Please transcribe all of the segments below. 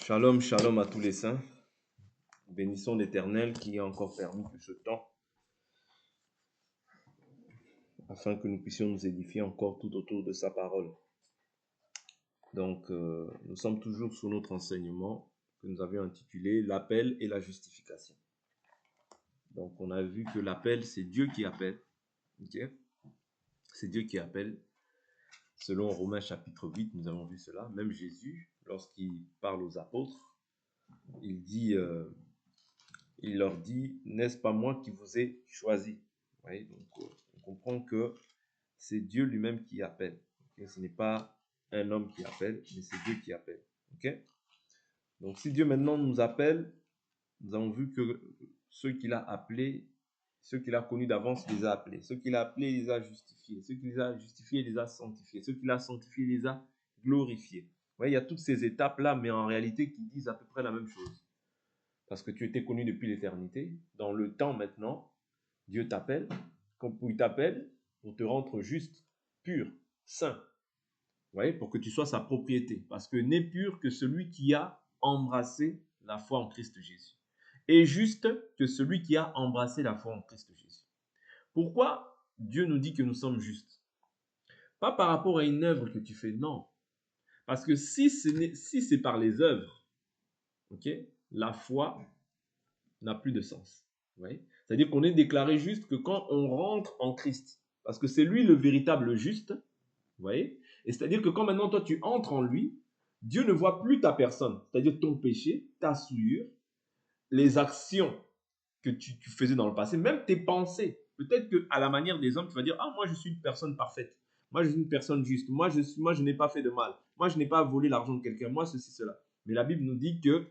Shalom, shalom à tous les saints. Bénissons l'Éternel qui a encore permis tout ce temps afin que nous puissions nous édifier encore tout autour de sa parole. Donc, nous sommes toujours sur notre enseignement que nous avions intitulé l'appel et la justification. Donc, on a vu que l'appel, c'est Dieu qui appelle. Okay? C'est Dieu qui appelle. Selon Romains chapitre 8, nous avons vu cela. Même Jésus, lorsqu'il parle aux apôtres, il dit... il leur dit, n'est-ce pas moi qui vous ai choisi? Oui, donc, on comprend que c'est Dieu lui-même qui appelle. Okay? Ce n'est pas un homme qui appelle, mais c'est Dieu qui appelle. Okay? Donc si Dieu maintenant nous appelle, nous avons vu que ceux qu'il a appelés, ceux qu'il a connus d'avance, il les a appelés. Ceux qu'il a appelés, il les a justifiés. Ceux qu'il a justifiés, il les a sanctifiés. Ceux qu'il a sanctifiés, il les a glorifiés. Oui, il y a toutes ces étapes-là, mais en réalité qui disent à peu près la même chose. Parce que tu étais connu depuis l'éternité. Dans le temps maintenant, Dieu t'appelle. Il t'appelle pour te rendre juste, pur, saint. Vous voyez, pour que tu sois sa propriété. Parce que n'est pur que celui qui a embrassé la foi en Christ Jésus. Et juste que celui qui a embrassé la foi en Christ Jésus. Pourquoi Dieu nous dit que nous sommes justes? Pas par rapport à une œuvre que tu fais, non. Parce que si c'est par les œuvres, ok, la foi n'a plus de sens. Ouais. C'est-à-dire qu'on est déclaré juste que quand on rentre en Christ. Parce que c'est lui le véritable juste. Vous voyez? Et c'est-à-dire que quand maintenant toi tu entres en lui, Dieu ne voit plus ta personne. C'est-à-dire ton péché, ta souillure, les actions que tu faisais dans le passé, même tes pensées. Peut-être qu'à la manière des hommes, tu vas dire, ah, moi je suis une personne parfaite. Moi je suis une personne juste. Moi je n'ai pas fait de mal. Moi je n'ai pas volé l'argent de quelqu'un. Moi ceci, cela. Mais la Bible nous dit que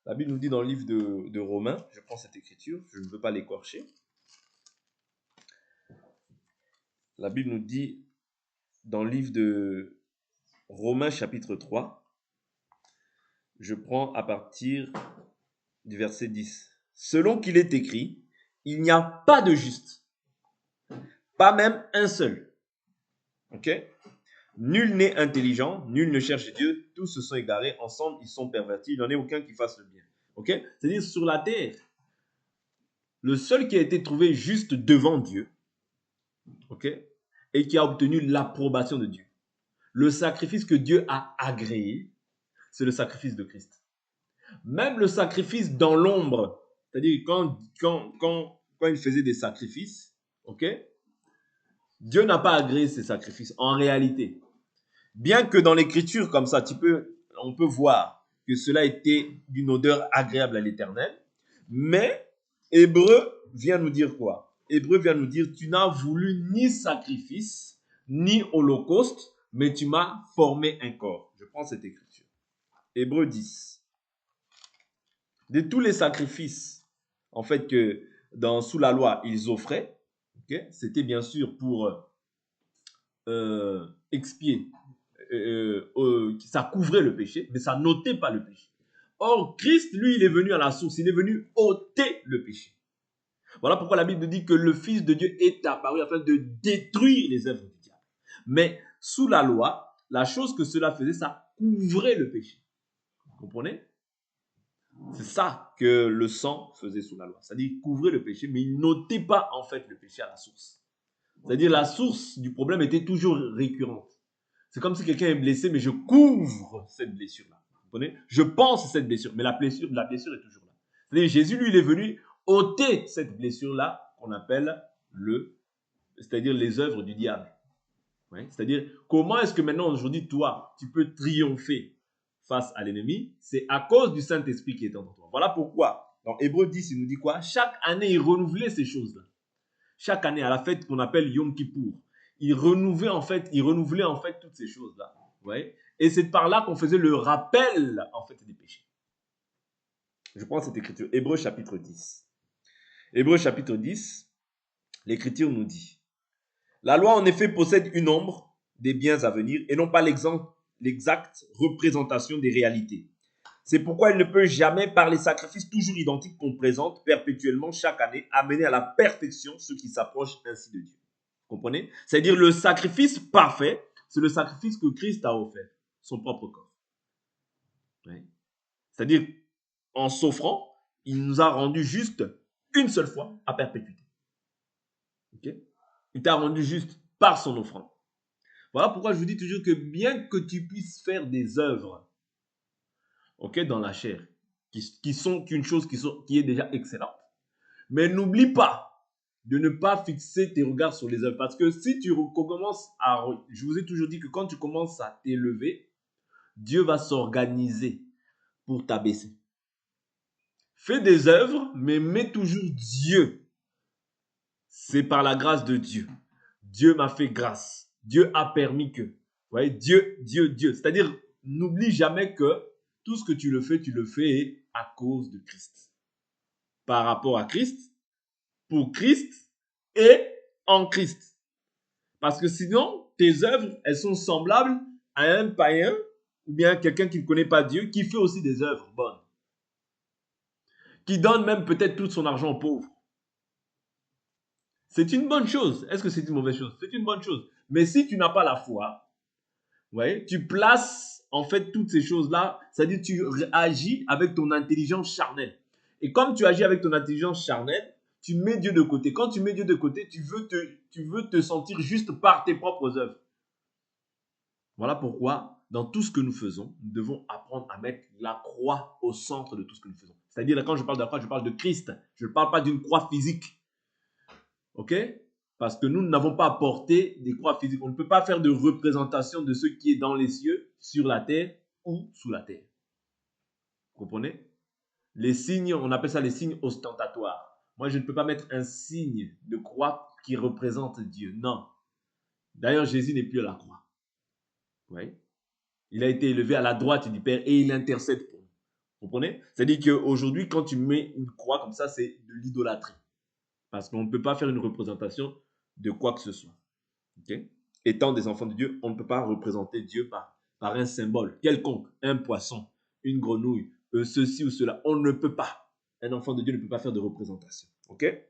la Bible nous dit dans le livre de Romains, je prends cette écriture, je ne veux pas l'écorcher. La Bible nous dit dans le livre de Romains chapitre 3, je prends à partir du verset 10. Selon qu'il est écrit, il n'y a pas de juste, pas même un seul. Ok? Nul n'est intelligent, nul ne cherche Dieu, tous se sont égarés, ensemble ils sont pervertis, il n'en est aucun qui fasse le bien. Ok? C'est-à-dire sur la terre, le seul qui a été trouvé juste devant Dieu, ok, et qui a obtenu l'approbation de Dieu. Le sacrifice que Dieu a agréé, c'est le sacrifice de Christ. Même le sacrifice dans l'ombre, c'est-à-dire quand il faisait des sacrifices, ok, Dieu n'a pas agréé ces sacrifices en réalité. Bien que dans l'écriture comme ça, on peut voir que cela était d'une odeur agréable à l'Éternel, mais Hébreu vient nous dire quoi? Hébreu vient nous dire, tu n'as voulu ni sacrifice, ni holocauste, mais tu m'as formé un corps. Je prends cette écriture. Hébreu 10. De tous les sacrifices, en fait, que sous la loi, ils offraient, okay, c'était bien sûr pour expier. Ça couvrait le péché, mais ça n'ôtait pas le péché. Or, Christ, lui, il est venu à la source, il est venu ôter le péché. Voilà pourquoi la Bible dit que le Fils de Dieu est apparu afin de détruire les œuvres du diable. Mais sous la loi, la chose que cela faisait, ça couvrait le péché. Vous comprenez? C'est ça que le sang faisait sous la loi. C'est-à-dire qu'il couvrait le péché, mais il n'ôtait pas en fait le péché à la source. C'est-à-dire la source du problème était toujours récurrente. C'est comme si quelqu'un est blessé, mais je couvre cette blessure-là. Vous comprenez? Je pense à cette blessure, mais la blessure est toujours là. C'est-à-dire Jésus, lui, il est venu ôter cette blessure-là qu'on appelle c'est-à-dire les œuvres du diable. Ouais? C'est-à-dire, comment est-ce que maintenant, aujourd'hui, toi, tu peux triompher face à l'ennemi? C'est à cause du Saint-Esprit qui est en toi. Voilà pourquoi, dans Hébreu 10, il nous dit quoi? Chaque année, il renouvelait ces choses-là. Chaque année, à la fête qu'on appelle Yom Kippour, il renouvelait en fait toutes ces choses-là. Ouais. Et c'est par là qu'on faisait le rappel en fait des péchés. Je prends cette écriture, Hébreu chapitre 10. Hébreu chapitre 10, l'écriture nous dit, la loi en effet possède une ombre des biens à venir et non pas l'exacte représentation des réalités. C'est pourquoi il ne peut jamais, par les sacrifices toujours identiques qu'on présente perpétuellement chaque année, amener à la perfection ceux qui s'approchent ainsi de Dieu. Vous comprenez? C'est-à-dire le sacrifice parfait, c'est le sacrifice que Christ a offert, son propre corps. Ouais. C'est-à-dire, en s'offrant, il nous a rendu juste une seule fois à perpétuité. Okay? Il t'a rendu juste par son offrande. Voilà pourquoi je vous dis toujours que bien que tu puisses faire des œuvres, okay, dans la chair, qui sont une chose qui est déjà excellente, mais n'oublie pas de ne pas fixer tes regards sur les œuvres. Parce que si tu commences à... Je vous ai toujours dit que quand tu commences à t'élever, Dieu va s'organiser pour t'abaisser. Fais des œuvres, mais mets toujours Dieu. C'est par la grâce de Dieu. Dieu m'a fait grâce. Dieu a permis que. Vous voyez, Dieu. C'est-à-dire, n'oublie jamais que tout ce que tu le fais à cause de Christ. Par rapport à Christ, pour Christ et en Christ. Parce que sinon, tes œuvres, elles sont semblables à un païen ou bien quelqu'un qui ne connaît pas Dieu, qui fait aussi des œuvres bonnes. Qui donne même peut-être tout son argent aux pauvres. C'est une bonne chose. Est-ce que c'est une mauvaise chose? C'est une bonne chose. Mais si tu n'as pas la foi, ouais, tu places en fait toutes ces choses-là, c'est-à-dire tu agis avec ton intelligence charnelle. Et comme tu agis avec ton intelligence charnelle, tu mets Dieu de côté. Quand tu mets Dieu de côté, tu veux te sentir juste par tes propres œuvres. Voilà pourquoi, dans tout ce que nous faisons, nous devons apprendre à mettre la croix au centre de tout ce que nous faisons. C'est-à-dire, quand je parle de la croix, je parle de Christ. Je ne parle pas d'une croix physique. OK? Parce que nous n'avons pas apporté des croix physiques. On ne peut pas faire de représentation de ce qui est dans les cieux, sur la terre ou sous la terre. Vous comprenez? Les signes, on appelle ça les signes ostentatoires. Moi, je ne peux pas mettre un signe de croix qui représente Dieu. Non. D'ailleurs, Jésus n'est plus à la croix. Oui. Il a été élevé à la droite du Père et il intercède pour nous. Vous comprenez? C'est-à-dire qu'aujourd'hui, quand tu mets une croix comme ça, c'est de l'idolâtrie. Parce qu'on ne peut pas faire une représentation de quoi que ce soit. Okay? Étant des enfants de Dieu, on ne peut pas représenter Dieu par un symbole quelconque, un poisson, une grenouille, ceci ou cela. On ne peut pas. Un enfant de Dieu ne peut pas faire de représentation. Okay?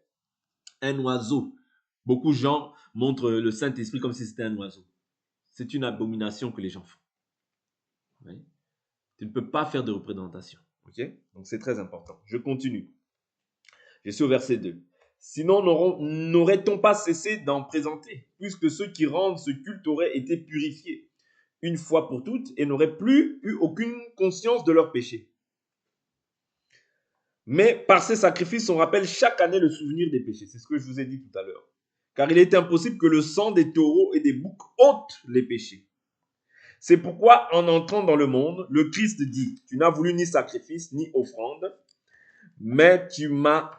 Un oiseau. Beaucoup de gens montrent le Saint-Esprit comme si c'était un oiseau. C'est une abomination que les gens font. Oui? Tu ne peux pas faire de représentation. Okay? Donc c'est très important. Je continue. Je suis au verset 2. Sinon, n'aurait-on pas cessé d'en présenter, puisque ceux qui rendent ce culte auraient été purifiés une fois pour toutes et n'auraient plus eu aucune conscience de leurs péchés. Mais par ces sacrifices, on rappelle chaque année le souvenir des péchés. C'est ce que je vous ai dit tout à l'heure. Car il est impossible que le sang des taureaux et des boucs ôte les péchés. C'est pourquoi, en entrant dans le monde, le Christ dit, tu n'as voulu ni sacrifice ni offrande, mais tu m'as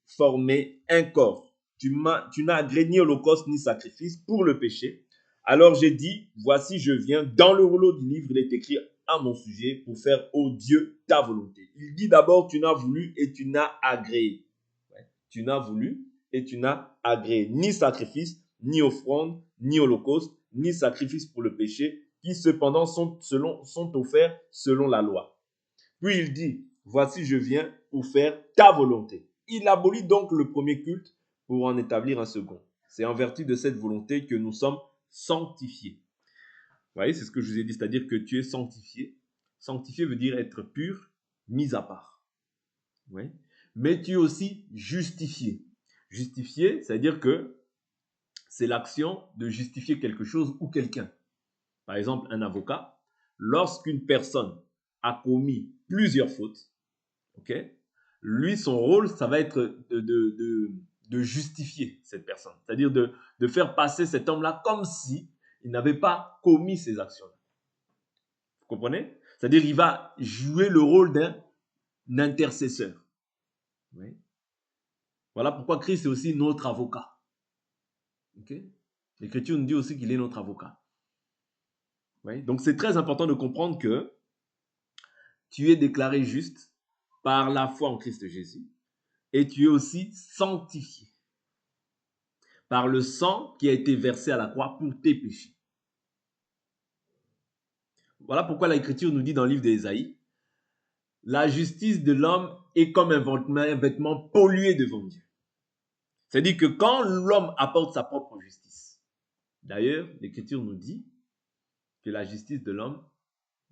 formé un corps. Tu n'as agréé ni holocauste ni sacrifice pour le péché. Alors j'ai dit, voici je viens. Dans le rouleau du livre, il est écrit à mon sujet pour faire, ô Dieu, ta volonté. Il dit d'abord, tu n'as voulu et tu n'as agréé. Tu n'as voulu et tu n'as agréé ni sacrifice, ni offrande, ni holocauste, ni sacrifice pour le péché, qui cependant sont offerts selon la loi. Puis il dit, voici je viens pour faire ta volonté. Il abolit donc le premier culte pour en établir un second. C'est en vertu de cette volonté que nous sommes sanctifiés. Vous voyez, c'est ce que je vous ai dit, c'est-à-dire que tu es sanctifié. Sanctifié veut dire être pur, mis à part. Oui. Mais tu es aussi justifié. Justifié, c'est-à-dire que c'est l'action de justifier quelque chose ou quelqu'un. Par exemple, un avocat, lorsqu'une personne a commis plusieurs fautes, okay, lui, son rôle, ça va être de justifier cette personne. C'est-à-dire de faire passer cet homme-là comme si il n'avait pas commis ces actions. Vous comprenez? C'est-à-dire qu'il va jouer le rôle d'un intercesseur. Oui. Voilà pourquoi Christ est aussi notre avocat. Okay? L'Écriture nous dit aussi qu'il est notre avocat. Oui? Donc c'est très important de comprendre que tu es déclaré juste par la foi en Christ Jésus et tu es aussi sanctifié par le sang qui a été versé à la croix pour tes péchés. Voilà pourquoi l'Écriture nous dit dans le livre d'Ésaïe, la justice de l'homme est comme un vêtement pollué devant Dieu. C'est-à-dire que quand l'homme apporte sa propre justice, d'ailleurs, l'Écriture nous dit que la justice de l'homme,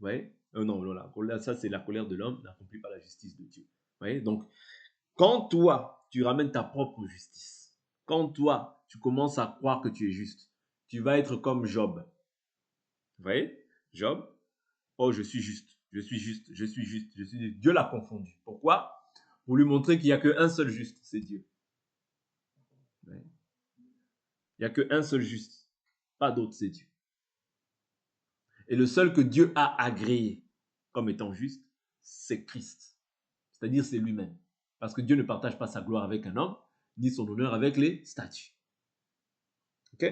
voyez? Non, ça c'est la colère de l'homme, n'accomplit pas la justice de Dieu. Vous voyez? Donc, quand toi, tu ramènes ta propre justice, quand toi, tu commences à croire que tu es juste, tu vas être comme Job. Vous voyez? Job, oh, je suis juste, je suis juste, je suis juste, je suis juste. Dieu l'a confondu. Pourquoi? Pour lui montrer qu'il n'y a qu'un seul juste, c'est Dieu. Il n'y a qu'un seul juste, pas d'autre, c'est Dieu. Et le seul que Dieu a agréé comme étant juste, c'est Christ. C'est-à-dire c'est lui-même. Parce que Dieu ne partage pas sa gloire avec un homme, ni son honneur avec les statues. Ok?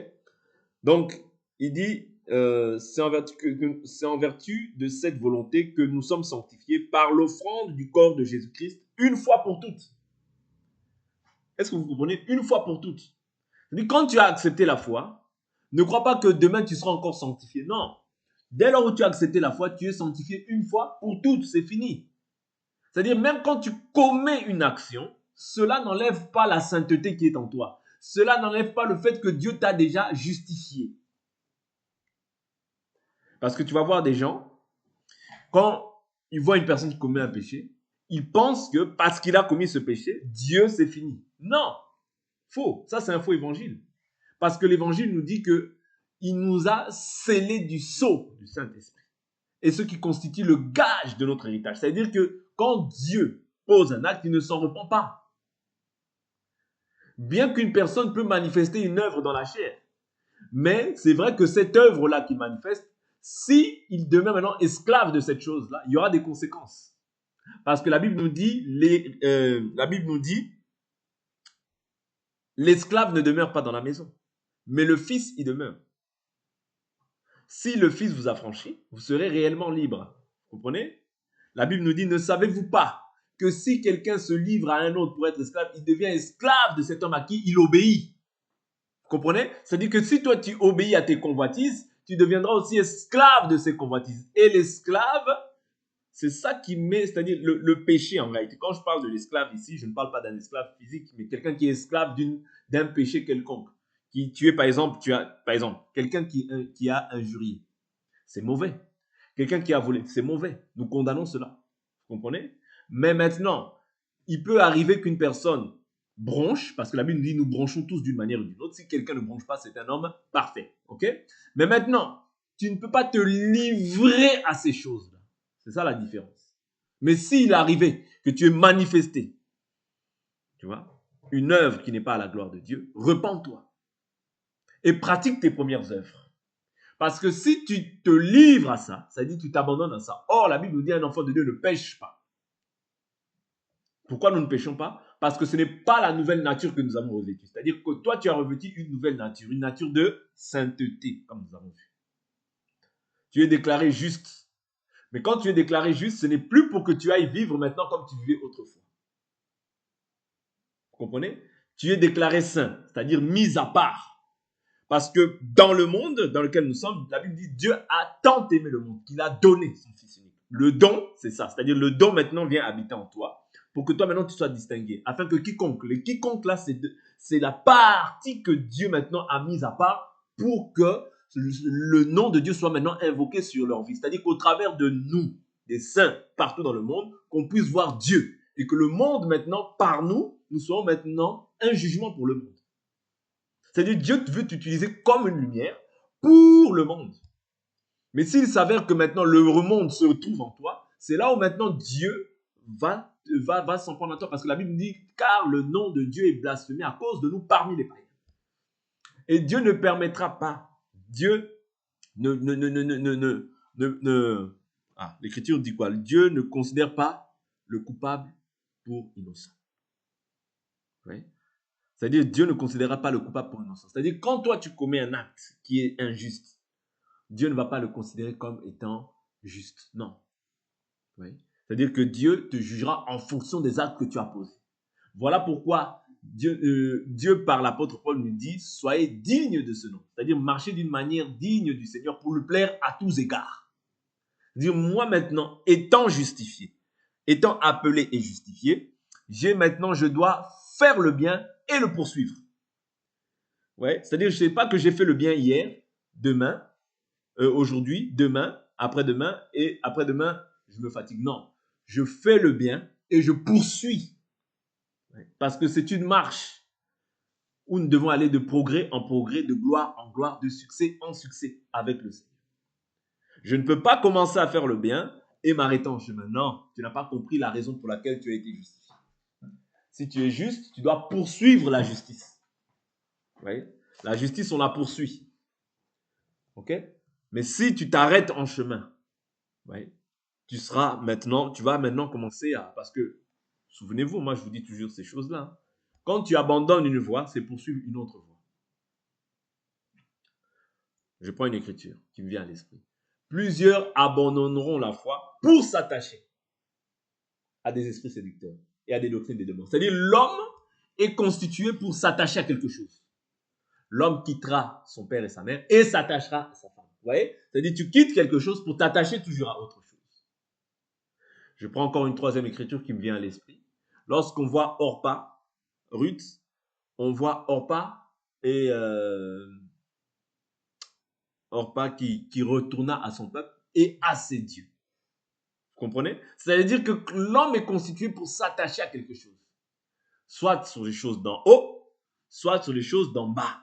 Donc, il dit, c'est en vertu de cette volonté que nous sommes sanctifiés par l'offrande du corps de Jésus-Christ une fois pour toutes. Est-ce que vous comprenez? Une fois pour toutes. C'est-à-dire, quand tu as accepté la foi, ne crois pas que demain tu seras encore sanctifié. Non. Dès lors où tu as accepté la foi, tu es sanctifié une fois pour toutes. C'est fini. C'est-à-dire, même quand tu commets une action, cela n'enlève pas la sainteté qui est en toi. Cela n'enlève pas le fait que Dieu t'a déjà justifié. Parce que tu vas voir des gens, quand ils voient une personne qui commet un péché, ils pensent que parce qu'il a commis ce péché, Dieu c'est fini. Non, faux. Ça, c'est un faux évangile. Parce que l'évangile nous dit qu'il nous a scellé du sceau du Saint-Esprit. Et ce qui constitue le gage de notre héritage. C'est-à-dire que quand Dieu pose un acte, il ne s'en repent pas. Bien qu'une personne peut manifester une œuvre dans la chair. Mais c'est vrai que cette œuvre-là qu'il manifeste, si il demeure maintenant esclave de cette chose-là, il y aura des conséquences. Parce que la Bible nous dit, l'esclave ne demeure pas dans la maison, mais le Fils y demeure. Si le Fils vous affranchit, vous serez réellement libre. Vous comprenez? La Bible nous dit, ne savez-vous pas que si quelqu'un se livre à un autre pour être esclave, il devient esclave de cet homme à qui il obéit. Vous comprenez? C'est-à-dire que si toi tu obéis à tes convoitises, tu deviendras aussi esclave de ces convoitises. Et l'esclave, c'est ça qui met, c'est-à-dire le péché en réalité. Quand je parle de l'esclave ici, je ne parle pas d'un esclave physique, mais quelqu'un qui est esclave d'un péché quelconque. Tu es par exemple, quelqu'un qui a injurié. C'est mauvais. Quelqu'un qui a volé, c'est mauvais. Nous condamnons cela. Vous comprenez? Mais maintenant, il peut arriver qu'une personne bronche, parce que la Bible nous dit nous bronchons tous d'une manière ou d'une autre. Si quelqu'un ne bronche pas, c'est un homme parfait. Ok? Mais maintenant, tu ne peux pas te livrer à ces choses-là. C'est ça la différence. Mais s'il arrivait que tu aies manifesté, tu vois, une œuvre qui n'est pas à la gloire de Dieu, repens-toi et pratique tes premières œuvres. Parce que si tu te livres à ça, ça dit tu t'abandonnes à ça. Or, la Bible nous dit un enfant de Dieu ne pêche pas. Pourquoi nous ne péchons pas? Parce que ce n'est pas la nouvelle nature que nous avons revêtue. C'est-à-dire que toi, tu as revêtu une nouvelle nature, une nature de sainteté, comme nous avons vu. Tu es déclaré juste. Mais quand tu es déclaré juste, ce n'est plus pour que tu ailles vivre maintenant comme tu vivais autrefois. Vous comprenez? Tu es déclaré saint, c'est-à-dire mis à part. Parce que dans le monde dans lequel nous sommes, la Bible dit Dieu a tant aimé le monde qu'il a donné son Fils unique. Le don, c'est ça. C'est-à-dire le don maintenant vient habiter en toi pour que toi maintenant tu sois distingué. Afin que quiconque là, c'est la partie que Dieu maintenant a mise à part pour que le nom de Dieu soit maintenant invoqué sur leur vie. C'est-à-dire qu'au travers de nous, des saints partout dans le monde, qu'on puisse voir Dieu. Et que le monde maintenant, par nous, nous soyons maintenant un jugement pour le monde. C'est-à-dire Dieu veut t'utiliser comme une lumière pour le monde. Mais s'il s'avère que maintenant le monde se trouve en toi, c'est là où maintenant Dieu va s'en prendre à toi. Parce que la Bible dit, car le nom de Dieu est blasphémé à cause de nous parmi les païens. Et Dieu ne permettra pas. Dieu l'Écriture dit quoi? Dieu ne considère pas le coupable pour innocent. Oui. C'est-à-dire, Dieu ne considérera pas le coupable pour innocent. C'est-à-dire, quand toi, tu commets un acte qui est injuste, Dieu ne va pas le considérer comme étant juste. Non. Oui. C'est-à-dire que Dieu te jugera en fonction des actes que tu as posés. Voilà pourquoi Dieu par l'apôtre Paul, nous dit, soyez dignes de ce nom. C'est-à-dire, marchez d'une manière digne du Seigneur pour le plaire à tous égards. C'est-à-dire, moi maintenant, étant justifié, étant appelé et justifié, je dois faire le bien et le poursuivre. Ouais, c'est-à-dire, je ne sais pas que j'ai fait le bien hier, demain, aujourd'hui, demain, après-demain, et après-demain, je me fatigue. Non, je fais le bien et je poursuis. Parce que c'est une marche où nous devons aller de progrès en progrès, de gloire en gloire, de succès en succès avec le Seigneur. Je ne peux pas commencer à faire le bien et m'arrêter en chemin. Non, tu n'as pas compris la raison pour laquelle tu as été justifié. Si tu es juste, tu dois poursuivre la justice. Oui? La justice, on la poursuit. Ok? Mais si tu t'arrêtes en chemin, oui, tu vas maintenant commencer à... Parce que, souvenez-vous, moi je vous dis toujours ces choses-là. Quand tu abandonnes une voie, c'est poursuivre une autre voie. Je prends une écriture qui me vient à l'esprit. Plusieurs abandonneront la foi pour s'attacher à des esprits séducteurs et à des doctrines des démons. C'est-à-dire l'homme est constitué pour s'attacher à quelque chose. L'homme quittera son père et sa mère et s'attachera à sa femme. Vous voyez? C'est-à-dire tu quittes quelque chose pour t'attacher toujours à autre chose. Je prends encore une troisième écriture qui me vient à l'esprit. Lorsqu'on voit Orpa, Ruth, on voit Orpa et Orpa qui retourna à son peuple et à ses dieux. Vous comprenez? C'est-à-dire que l'homme est constitué pour s'attacher à quelque chose. Soit sur les choses d'en haut, soit sur les choses d'en bas.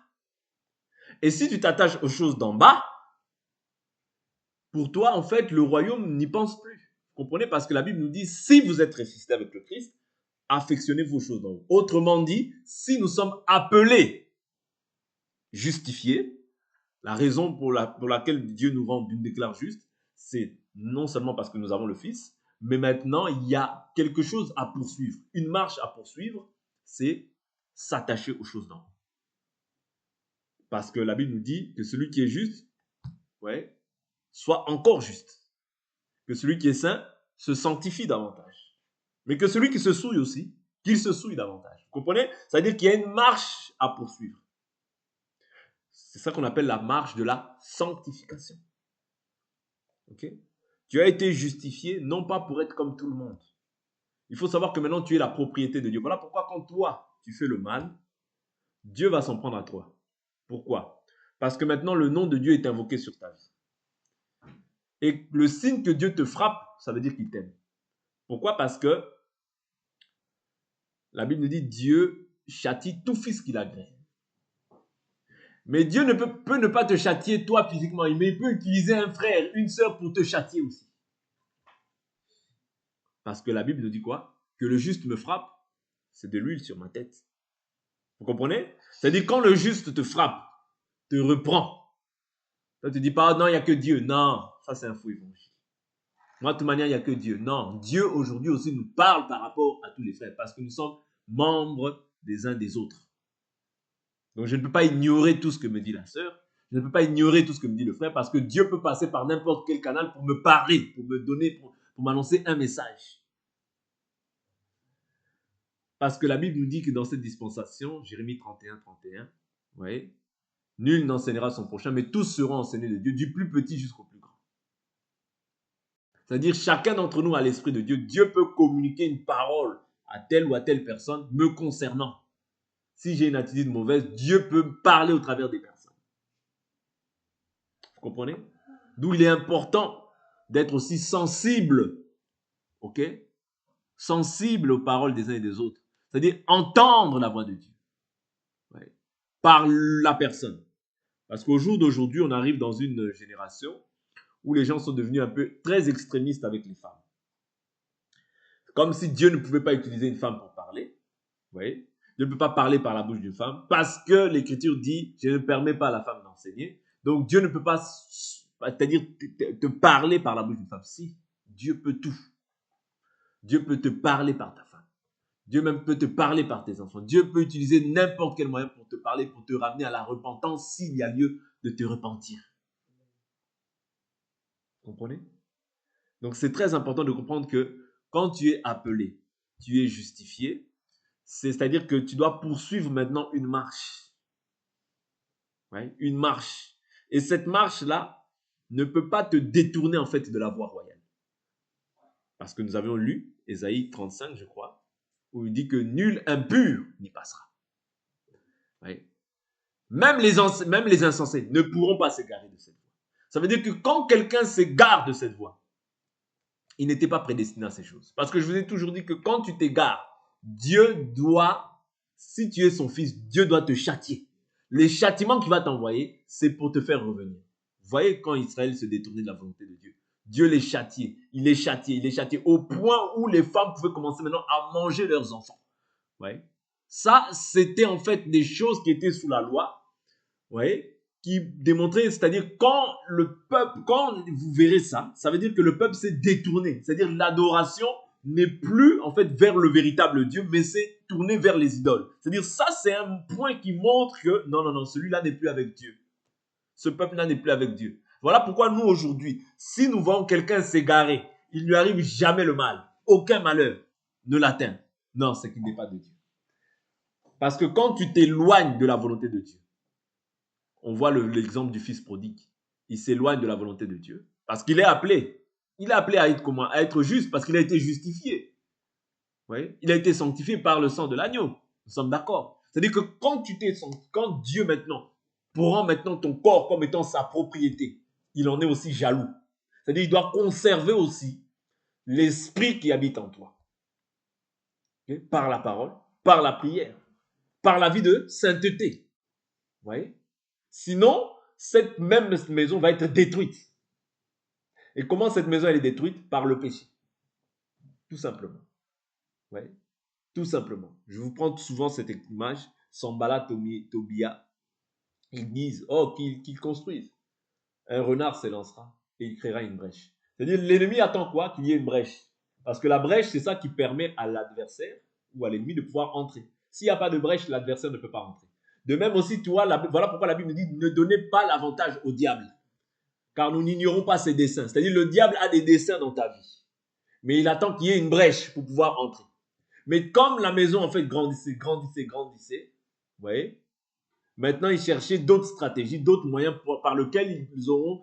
Et si tu t'attaches aux choses d'en bas, pour toi, en fait, le royaume n'y pense plus. Vous comprenez? Parce que la Bible nous dit, si vous êtes ressuscité avec le Christ, affectionnez vos choses d'en haut. Autrement dit, si nous sommes appelés, justifiés, la raison pour laquelle Dieu nous déclare juste, c'est non seulement parce que nous avons le Fils, mais maintenant, il y a quelque chose à poursuivre. Une marche à poursuivre, c'est s'attacher aux choses d'en haut. Parce que la Bible nous dit que celui qui est juste, ouais, soit encore juste. Que celui qui est saint se sanctifie davantage. Mais que celui qui se souille aussi, qu'il se souille davantage. Vous comprenez? C'est-à-dire qu'il y a une marche à poursuivre. C'est ça qu'on appelle la marche de la sanctification. Ok? Tu as été justifié non pas pour être comme tout le monde. Il faut savoir que maintenant tu es la propriété de Dieu. Voilà pourquoi quand toi tu fais le mal, Dieu va s'en prendre à toi. Pourquoi? Parce que maintenant le nom de Dieu est invoqué sur ta vie. Et le signe que Dieu te frappe, ça veut dire qu'il t'aime. Pourquoi? Parce que la Bible nous dit Dieu châtie tout fils qu'il agrée. Mais Dieu peut ne pas te châtier toi physiquement, mais il peut utiliser un frère, une sœur pour te châtier aussi. Parce que la Bible nous dit quoi? Que le juste me frappe, c'est de l'huile sur ma tête. Vous comprenez? C'est-à-dire quand le juste te frappe, te reprend, ne te dis pas, non, il n'y a que Dieu. Non, ça c'est un faux évangile. Moi, de toute manière, il n'y a que Dieu. Non, Dieu aujourd'hui aussi nous parle par rapport à tous les frères parce que nous sommes membres des uns des autres. Donc, je ne peux pas ignorer tout ce que me dit la sœur. Je ne peux pas ignorer tout ce que me dit le frère parce que Dieu peut passer par n'importe quel canal pour me parler, pour me donner, pour m'annoncer un message. Parce que la Bible nous dit que dans cette dispensation, Jérémie 31, 31, vous voyez, nul n'enseignera son prochain, mais tous seront enseignés de Dieu, du plus petit jusqu'au plus grand. C'est-à-dire, chacun d'entre nous a l'Esprit de Dieu. Dieu peut communiquer une parole à telle ou à telle personne me concernant. Si j'ai une attitude mauvaise, Dieu peut parler au travers des personnes. Vous comprenez? D'où il est important d'être aussi sensible, ok? Sensible aux paroles des uns et des autres. C'est-à-dire entendre la voix de Dieu. Ouais. Par la personne. Parce qu'au jour d'aujourd'hui, on arrive dans une génération où les gens sont devenus un peu très extrémistes avec les femmes. Comme si Dieu ne pouvait pas utiliser une femme pour parler. Vous voyez? Dieu ne peut pas parler par la bouche d'une femme parce que l'Écriture dit « Je ne permets pas à la femme d'enseigner ». Donc Dieu ne peut pas, c'est-à-dire te parler par la bouche d'une femme. Si, Dieu peut tout. Dieu peut te parler par ta femme. Dieu même peut te parler par tes enfants. Dieu peut utiliser n'importe quel moyen pour te parler, pour te ramener à la repentance s'il y a lieu de te repentir. Vous comprenez? Donc c'est très important de comprendre que quand tu es appelé, tu es justifié, c'est-à-dire que tu dois poursuivre maintenant une marche. Ouais, une marche. Et cette marche-là ne peut pas te détourner en fait de la voie royale. Parce que nous avions lu Ésaïe 35, je crois, où il dit que nul impur n'y passera. Ouais. Même les insensés ne pourront pas s'égarer de cette voie. Ça veut dire que quand quelqu'un s'égare de cette voie, il n'était pas prédestiné à ces choses. Parce que je vous ai toujours dit que quand tu t'égares, Dieu doit, si tu es son fils, Dieu doit te châtier. Les châtiments qu'il va t'envoyer, c'est pour te faire revenir. Vous voyez quand Israël se détournait de la volonté de Dieu, Dieu les châtiait, il les châtiait, il les châtiait, au point où les femmes pouvaient commencer maintenant à manger leurs enfants. Ouais. Ça, c'était en fait des choses qui étaient sous la loi, ouais, qui démontrait, c'est-à-dire quand le peuple, quand vous verrez ça, ça veut dire que le peuple s'est détourné, c'est-à-dire l'adoration n'est plus en fait vers le véritable Dieu, mais c'est tourné vers les idoles. C'est-à-dire ça, c'est un point qui montre que non, non, non, celui-là n'est plus avec Dieu. Ce peuple-là n'est plus avec Dieu. Voilà pourquoi nous aujourd'hui, si nous voyons quelqu'un s'égarer, il ne lui arrive jamais le mal, aucun malheur ne l'atteint. Non, c'est qu'il n'est pas de Dieu. Parce que quand tu t'éloignes de la volonté de Dieu, on voit l'exemple du fils prodigue. Il s'éloigne de la volonté de Dieu parce qu'il est appelé. Il est appelé à être comment? À être juste parce qu'il a été justifié. Oui? Il a été sanctifié par le sang de l'agneau. Nous sommes d'accord. C'est-à-dire que quand Dieu maintenant prend maintenant ton corps comme étant sa propriété, il en est aussi jaloux. C'est-à-dire qu'il doit conserver aussi l'esprit qui habite en toi. Okay? Par la parole, par la prière, par la vie de sainteté. Vous voyez? Sinon, cette même maison va être détruite. Et comment cette maison elle est détruite? Par le péché. Tout simplement. Ouais. Tout simplement. Je vous prends souvent cette image. Sambala, Tobia. Ils disent, oh, qu'ils construisent. Un renard s'élancera et il créera une brèche. C'est-à-dire, l'ennemi attend quoi? Qu'il y ait une brèche. Parce que la brèche, c'est ça qui permet à l'adversaire ou à l'ennemi de pouvoir entrer. S'il n'y a pas de brèche, l'adversaire ne peut pas entrer. De même aussi, toi, voilà pourquoi la Bible dit, ne donnez pas l'avantage au diable. Car nous n'ignorons pas ses desseins. C'est-à-dire, le diable a des desseins dans ta vie. Mais il attend qu'il y ait une brèche pour pouvoir entrer. Mais comme la maison, en fait, grandissait, vous voyez, maintenant, ils cherchaient d'autres stratégies, d'autres moyens par lesquels ils auront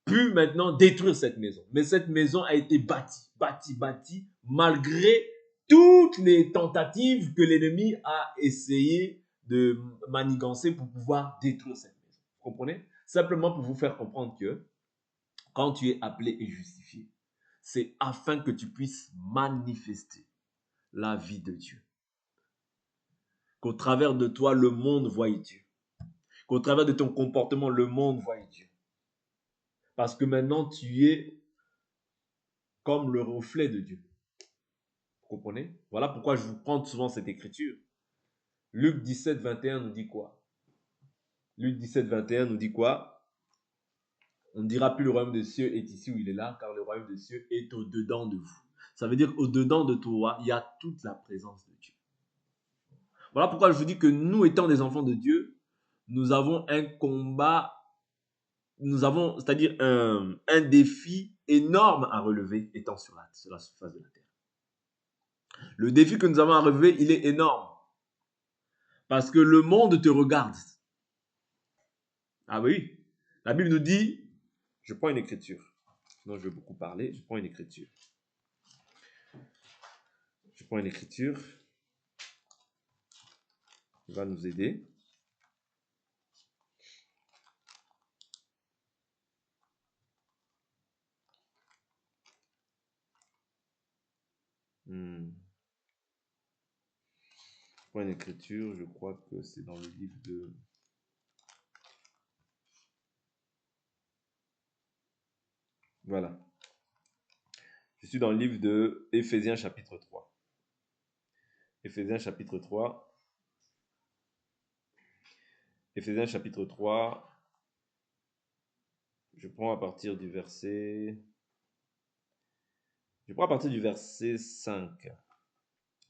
pu maintenant détruire cette maison. Mais cette maison a été bâtie, malgré toutes les tentatives que l'ennemi a essayé de manigancer pour pouvoir détruire cette maison. Vous comprenez? Simplement pour vous faire comprendre que quand tu es appelé et justifié, c'est afin que tu puisses manifester la vie de Dieu. Qu'au travers de toi, le monde voie Dieu. Qu'au travers de ton comportement, le monde voie Dieu. Parce que maintenant, tu es comme le reflet de Dieu. Vous comprenez? Voilà pourquoi je vous prends souvent cette écriture. Luc 17, 21 nous dit quoi? Luc 17, 21 nous dit quoi? On ne dira plus le royaume des cieux est ici ou il est là, car le royaume des cieux est au-dedans de vous. Ça veut dire au-dedans de toi, il y a toute la présence de Dieu. Voilà pourquoi je vous dis que nous, étant des enfants de Dieu, nous avons un combat, nous avons, c'est-à-dire un défi énorme à relever étant sur la surface de la terre. Le défi que nous avons à relever, il est énorme. Parce que le monde te regarde. Ah oui, la Bible nous dit, je prends une écriture, dont je vais beaucoup parler, je prends une écriture. Je prends une écriture qui va nous aider. Je prends une écriture, je crois que c'est dans le livre de... Voilà. Je suis dans le livre de Éphésiens chapitre 3. Éphésiens chapitre 3. Éphésiens chapitre 3. Je prends à partir du verset... Je prends à partir du verset 5.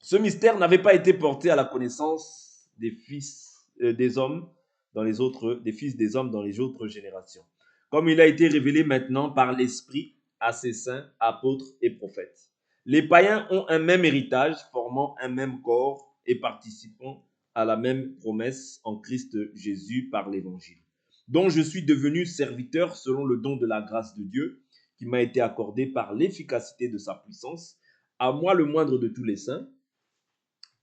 Ce mystère n'avait pas été porté à la connaissance des fils des hommes dans les autres, des fils des hommes dans les autres générations, comme il a été révélé maintenant par l'Esprit à ses saints, apôtres et prophètes. Les païens ont un même héritage, formant un même corps et participant à la même promesse en Christ Jésus par l'Évangile, dont je suis devenu serviteur selon le don de la grâce de Dieu qui m'a été accordé par l'efficacité de sa puissance, à moi le moindre de tous les saints.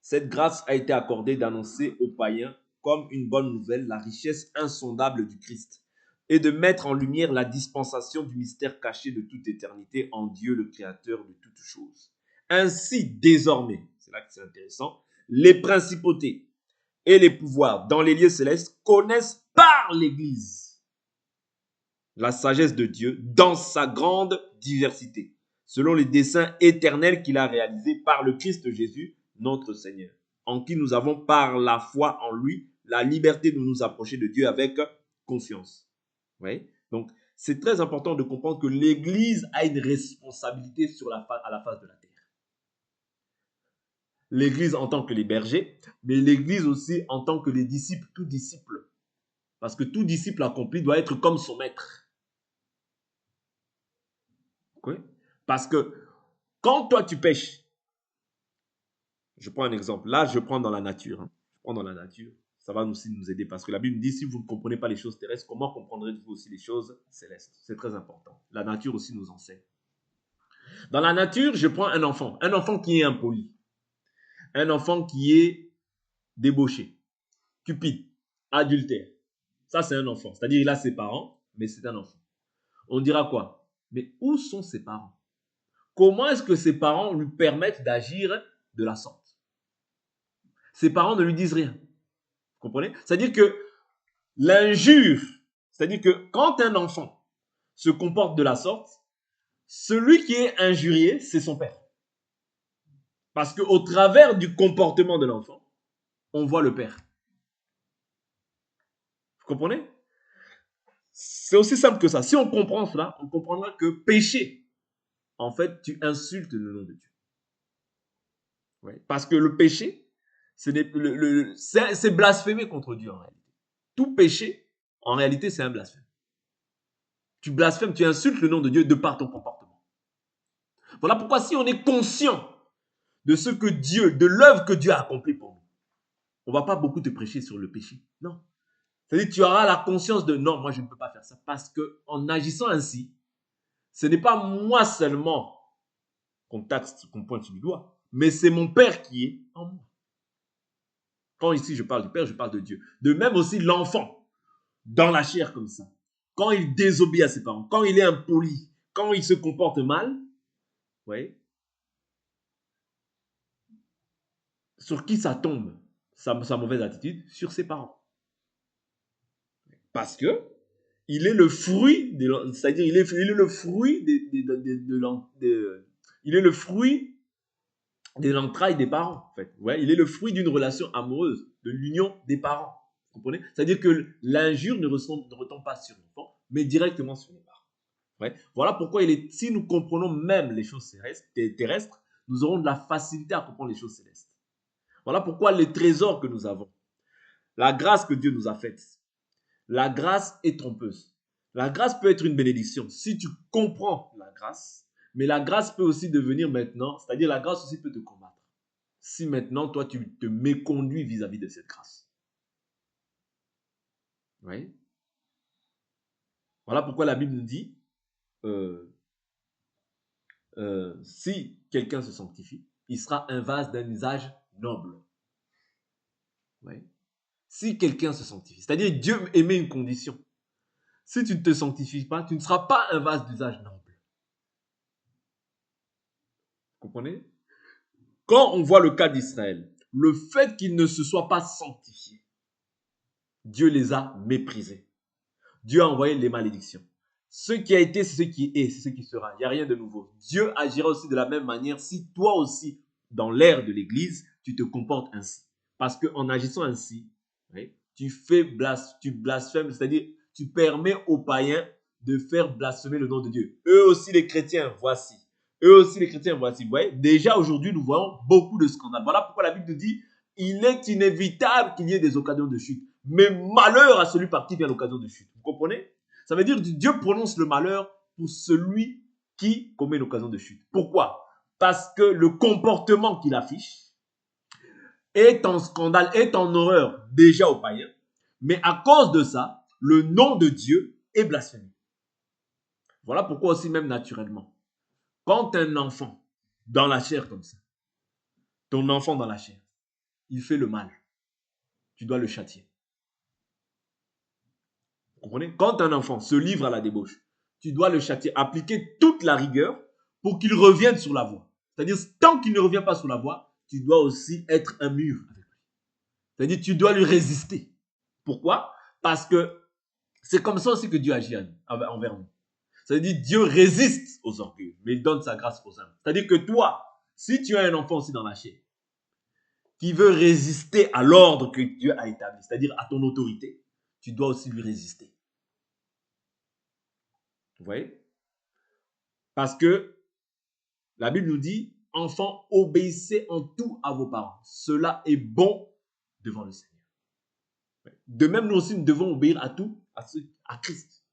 Cette grâce a été accordée d'annoncer aux païens comme une bonne nouvelle la richesse insondable du Christ, et de mettre en lumière la dispensation du mystère caché de toute éternité en Dieu, le Créateur de toutes choses. Ainsi, désormais, c'est là que c'est intéressant, les principautés et les pouvoirs dans les lieux célestes connaissent par l'Église la sagesse de Dieu dans sa grande diversité, selon les desseins éternels qu'il a réalisés par le Christ Jésus, notre Seigneur, en qui nous avons par la foi en lui la liberté de nous approcher de Dieu avec confiance. Oui? Donc, c'est très important de comprendre que l'Église a une responsabilité à la face de la terre. L'Église en tant que les bergers, mais l'Église aussi en tant que les disciples, tout disciple. Parce que tout disciple accompli doit être comme son maître. Okay? Parce que quand toi tu pêches, je prends un exemple, là je prends dans la nature, je prends dans la nature, ça va aussi nous aider parce que la Bible dit si vous ne comprenez pas les choses terrestres, comment comprendrez-vous aussi les choses célestes? C'est très important. La nature aussi nous enseigne. Dans la nature, je prends un enfant qui est impoli, un enfant qui est débauché, cupide, adultère. Ça c'est un enfant, c'est-à-dire il a ses parents, mais c'est un enfant. On dira quoi? Mais où sont ses parents? Comment est-ce que ses parents lui permettent d'agir de la sorte? Ses parents ne lui disent rien. Vous comprenez? C'est-à-dire que l'injure, c'est-à-dire que quand un enfant se comporte de la sorte, celui qui est injurié, c'est son père. Parce qu'au travers du comportement de l'enfant, on voit le père. Vous comprenez? C'est aussi simple que ça. Si on comprend cela, on comprendra que péché, en fait, tu insultes le nom de Dieu. Ouais. Parce que le péché, c'est blasphémer contre Dieu en réalité. Tout péché, en réalité, c'est un blasphème. Tu blasphèmes, tu insultes le nom de Dieu de par ton comportement. Voilà pourquoi si on est conscient de ce que Dieu, de l'œuvre que Dieu a accomplie pour nous, on ne va pas beaucoup te prêcher sur le péché. Non. C'est-à-dire que tu auras la conscience de non, moi je ne peux pas faire ça. Parce qu'en agissant ainsi, ce n'est pas moi seulement qu'on taxe, qu'on pointe sur le doigt, mais c'est mon Père qui est en moi. Quand ici je parle du Père, je parle de Dieu. De même aussi l'enfant, dans la chair comme ça. Quand il désobéit à ses parents, quand il est impoli, quand il se comporte mal, vous voyez, sur qui ça tombe, sa mauvaise attitude? Sur ses parents. Parce que il est le fruit, c'est-à-dire il est le fruit il est le fruit de l'entraille des parents. En fait. Ouais, il est le fruit d'une relation amoureuse, de l'union des parents. Vous comprenez? C'est-à-dire que l'injure ne retombe pas sur l'enfant, mais directement sur les parents. Ouais. Voilà pourquoi si nous comprenons même les choses terrestres, nous aurons de la facilité à comprendre les choses célestes. Voilà pourquoi les trésors que nous avons, la grâce que Dieu nous a faite, la grâce est trompeuse. La grâce peut être une bénédiction si tu comprends la grâce, mais la grâce peut aussi devenir maintenant, c'est-à-dire la grâce aussi peut te combattre. Si maintenant, toi, tu te méconduis vis-à-vis de cette grâce. Oui. Voilà pourquoi la Bible nous dit, si quelqu'un se sanctifie, il sera un vase d'un usage noble. Oui. Si quelqu'un se sanctifie, c'est-à-dire Dieu émet une condition. Si tu ne te sanctifies pas, tu ne seras pas un vase d'usage noble. Vous comprenez? Quand on voit le cas d'Israël, le fait qu'ils ne se soient pas sanctifiés, Dieu les a méprisés. Dieu a envoyé les malédictions. Ce qui a été, c'est ce qui est, c'est ce qui sera. Il n'y a rien de nouveau. Dieu agira aussi de la même manière si toi aussi, dans l'ère de l'Église, tu te comportes ainsi. Parce qu'en agissant ainsi, oui, tu blasphèmes, c'est-à-dire tu permets aux païens de faire blasphémer le nom de Dieu. Eux aussi les chrétiens, voici. Eux aussi les chrétiens, voici. Vous voyez, déjà aujourd'hui, nous voyons beaucoup de scandales. Voilà pourquoi la Bible nous dit, il est inévitable qu'il y ait des occasions de chute. Mais malheur à celui par qui vient l'occasion de chute. Vous comprenez? Ça veut dire que Dieu prononce le malheur pour celui qui commet l'occasion de chute. Pourquoi? Parce que le comportement qu'il affiche est en scandale, est en horreur déjà aux païens. Mais à cause de ça, le nom de Dieu est blasphémé. Voilà pourquoi aussi même naturellement, quand un enfant dans la chair comme ça, ton enfant dans la chair, il fait le mal, tu dois le châtier. Vous comprenez? Quand un enfant se livre à la débauche, tu dois le châtier, appliquer toute la rigueur pour qu'il revienne sur la voie. C'est-à-dire, tant qu'il ne revient pas sur la voie, tu dois aussi être un mur avec lui. C'est-à-dire, tu dois lui résister. Pourquoi? Parce que c'est comme ça aussi que Dieu agit envers nous. C'est-à-dire, Dieu résiste aux orgueils, mais il donne sa grâce aux hommes. C'est-à-dire que toi, si tu as un enfant aussi dans la chair, qui veut résister à l'ordre que Dieu a établi, c'est-à-dire à ton autorité, tu dois aussi lui résister. Vous voyez? Parce que la Bible nous dit, enfants, obéissez en tout à vos parents. Cela est bon devant le Seigneur. De même, nous aussi, nous devons obéir à tout, à Christ.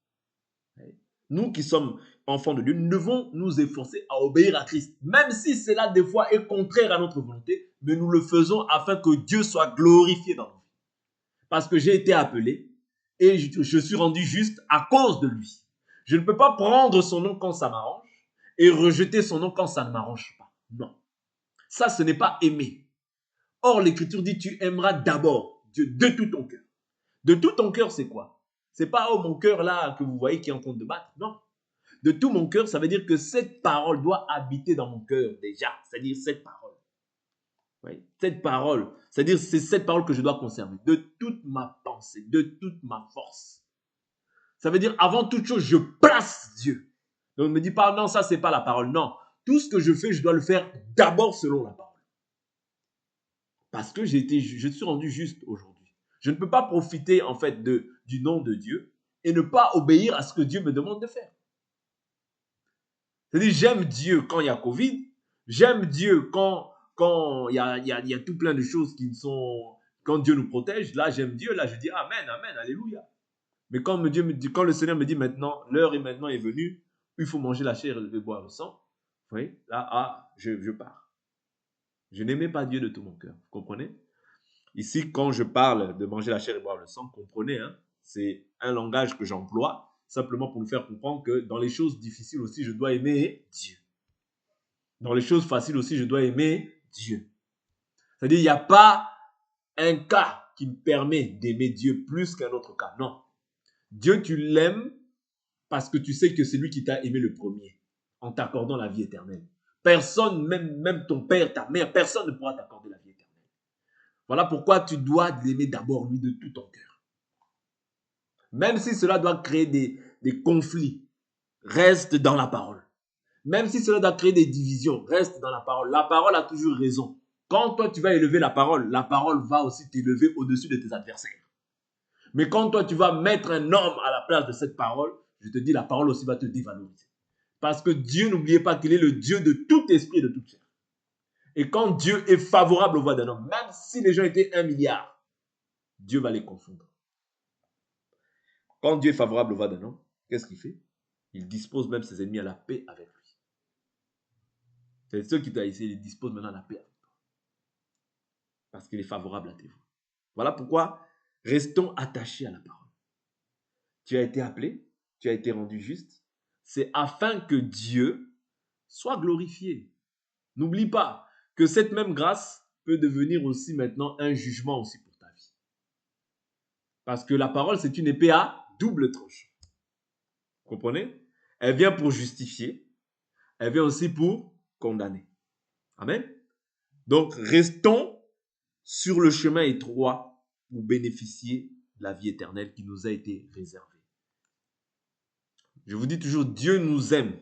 Nous qui sommes enfants de Dieu, nous devons nous efforcer à obéir à Christ. Même si cela, des fois, est contraire à notre volonté, mais nous le faisons afin que Dieu soit glorifié dans nos vies. Parce que j'ai été appelé et je suis rendu juste à cause de lui. Je ne peux pas prendre son nom quand ça m'arrange et rejeter son nom quand ça ne m'arrange pas. Non. Ça, ce n'est pas aimer. Or, l'Écriture dit, tu aimeras d'abord Dieu de tout ton cœur. De tout ton cœur, c'est quoi? C'est pas, oh, mon cœur là que vous voyez qui est en train de battre. Non. De tout mon cœur, ça veut dire que cette parole doit habiter dans mon cœur déjà. C'est-à-dire cette parole. Oui. Cette parole, c'est-à-dire c'est cette parole que je dois conserver. De toute ma pensée, de toute ma force. Ça veut dire avant toute chose, je place Dieu. Donc ne me dis pas, non, ça c'est pas la parole. Non. Tout ce que je fais, je dois le faire d'abord selon la parole. Parce que je suis rendu juste aujourd'hui. Je ne peux pas profiter en fait du nom de Dieu et ne pas obéir à ce que Dieu me demande de faire. C'est-à-dire, j'aime Dieu quand il y a Covid, j'aime Dieu quand il y a tout plein de choses qui sont... Quand Dieu nous protège, là j'aime Dieu, là je dis Amen, Amen, Alléluia. Mais quand le Seigneur me dit maintenant, l'heure est maintenant est venue, il faut manger la chair et boire le sang, vous voyez, là, je pars. Je n'aimais pas Dieu de tout mon cœur, vous comprenez? Ici, quand je parle de manger la chair et boire le sang, comprenez, hein, c'est un langage que j'emploie simplement pour nous faire comprendre que dans les choses difficiles aussi, je dois aimer Dieu. Dans les choses faciles aussi, je dois aimer Dieu. C'est-à-dire, il n'y a pas un cas qui me permet d'aimer Dieu plus qu'un autre cas. Non. Dieu, tu l'aimes parce que tu sais que c'est lui qui t'a aimé le premier, en t'accordant la vie éternelle. Personne, même ton père, ta mère, personne ne pourra t'accorder la vie éternelle. Voilà pourquoi tu dois l'aimer d'abord, lui, de tout ton cœur. Même si cela doit créer des conflits, reste dans la parole. Même si cela doit créer des divisions, reste dans la parole. La parole a toujours raison. Quand toi, tu vas élever la parole va aussi t'élever au-dessus de tes adversaires. Mais quand toi, tu vas mettre un homme à la place de cette parole, je te dis, la parole aussi va te dévaloriser. Parce que Dieu, n'oubliez pas qu'il est le Dieu de tout esprit et de toute chair. Et quand Dieu est favorable aux voix d'un homme, même si les gens étaient 1 milliard, Dieu va les confondre. Quand Dieu est favorable aux voix d'un homme, qu'est-ce qu'il fait? Il dispose même ses ennemis à la paix avec lui. C'est ceux qui t'ont essayé, il dispose maintenant à la paix avec toi. Parce qu'il est favorable à tes voix. Voilà pourquoi restons attachés à la parole. Tu as été appelé, tu as été rendu juste. C'est afin que Dieu soit glorifié. N'oublie pas que cette même grâce peut devenir aussi maintenant un jugement aussi pour ta vie. Parce que la parole, c'est une épée à double tranchant. Vous comprenez? Elle vient pour justifier. Elle vient aussi pour condamner. Amen. Donc, restons sur le chemin étroit pour bénéficier de la vie éternelle qui nous a été réservée. Je vous dis toujours, Dieu nous aime,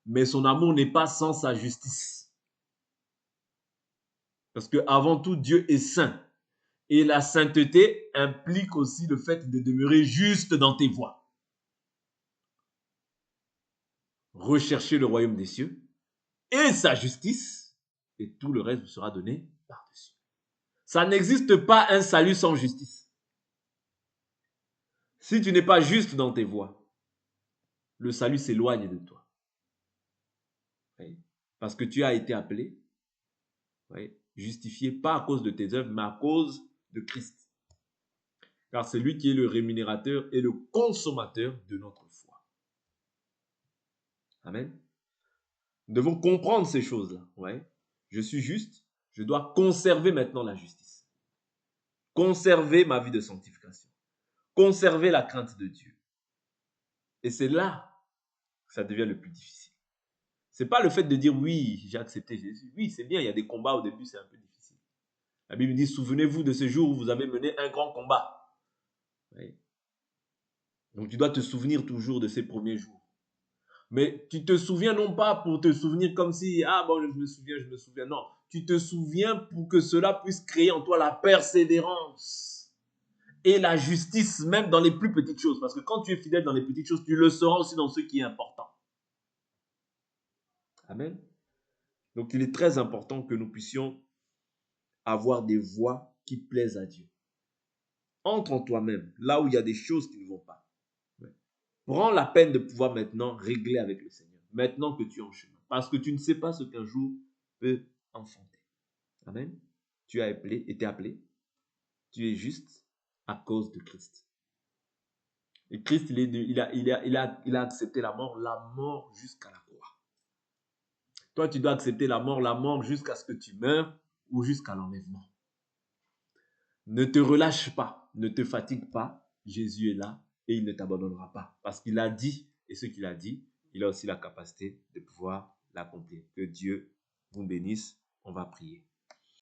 mais son amour n'est pas sans sa justice. Parce que avant tout, Dieu est saint. Et la sainteté implique aussi le fait de demeurer juste dans tes voies. Recherchez le royaume des cieux et sa justice, et tout le reste vous sera donné par-dessus. Ça n'existe pas un salut sans justice. Si tu n'es pas juste dans tes voies, le salut s'éloigne de toi. Parce que tu as été appelé, justifié pas à cause de tes œuvres, mais à cause de Christ. Car c'est lui qui est le rémunérateur et le consommateur de notre foi. Amen. Nous devons comprendre ces choses-là. Je suis juste, je dois conserver maintenant la justice. Conserver ma vie de sanctification. Conserver la crainte de Dieu. Et c'est là que ça devient le plus difficile. Ce n'est pas le fait de dire oui, j'ai accepté Jésus. Oui, c'est bien, il y a des combats au début, c'est un peu difficile. La Bible dit, souvenez-vous de ce jour où vous avez mené un grand combat. Oui. Donc tu dois te souvenir toujours de ces premiers jours. Mais tu te souviens non pas pour te souvenir comme si, ah bon, je me souviens. Non, tu te souviens pour que cela puisse créer en toi la persévérance et la justice même dans les plus petites choses. Parce que quand tu es fidèle dans les petites choses, tu le seras aussi dans ce qui est important. Amen. Donc il est très important que nous puissions avoir des voies qui plaisent à Dieu. Entre en toi-même, là où il y a des choses qui ne vont pas. Prends la peine de pouvoir maintenant régler avec le Seigneur, maintenant que tu es en chemin. Parce que tu ne sais pas ce qu'un jour peut enfanter. Amen. Tu as été appelé. Tu es juste à cause de Christ. Et Christ, il a accepté la mort jusqu'à la croix. Toi, tu dois accepter la mort jusqu'à ce que tu meurs ou jusqu'à l'enlèvement. Ne te relâche pas, ne te fatigue pas. Jésus est là et il ne t'abandonnera pas. Parce qu'il a dit, et ce qu'il a dit, il a aussi la capacité de pouvoir l'accomplir. Que Dieu vous bénisse. On va prier.